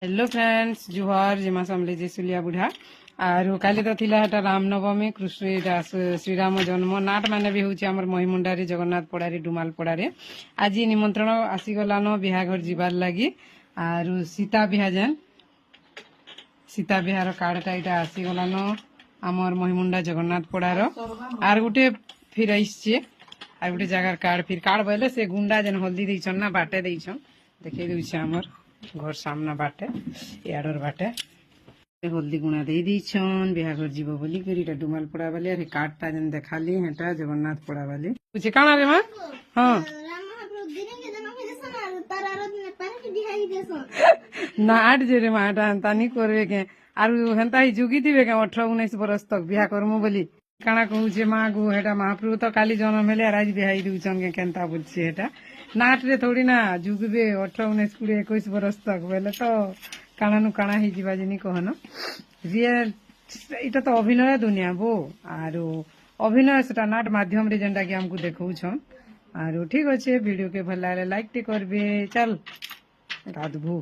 hello friends जुहार जिमा समले जेसुलिया बुढ़ा आरो काली तो थिला हटा रामनवमी कृष्ण श्रीराम जन्म नाट माने भी होची हमर महिमुंडारी जगन्नाथ पड़ारी डुमाल पड़ारे आज निमंत्रण आसीगलानो बिहाघर जीवार लगी आरो सीता बिहा जेन सीता बिहार कार्डटा इटा आसीगलानो हमर महिमुंडा जगन्नाथ पड़ार आर गुटे फिर आइछे आर गुटे जगार कार्ड बोले से गुंडा जेन हल्दी देइछन ना बाटे देइछन देखे देउछे हमर घर सामना बाटे याडर बाटे हल्दी गुणा दे दीछन बिहाघर जीव बोली करी एटा डुमाल पड़ा वाली अरे कार्डटा जेन देखाली हेटा जगन्नाथ पड़ा वाली पूछे काना रे मां हां ना आठ जे रे मां एटा हंता नी करबे के आरु हंता ही जुगी दिबे के 18 19 बरस तक बिहा करमु बोली काना कहूचे मां गो हेटा महाप्रभु तो काली जन्म हेले आज बिहाई दूचन के केनता बोलछे हेटा नाट रे थोड़ी ना जुगबे 18 19 20 21 बरस तक बोले तो काना नु काना ही जीवा जिनी कहन रियल इटा तो अभिनय दुनिया बो आरो अभिनय सेटा नाट माध्यम रे जेंटा कि हमकु देखौ छन आरो ठीक अछि वीडियो के भल लागे लाइक टे करबे चल रात भू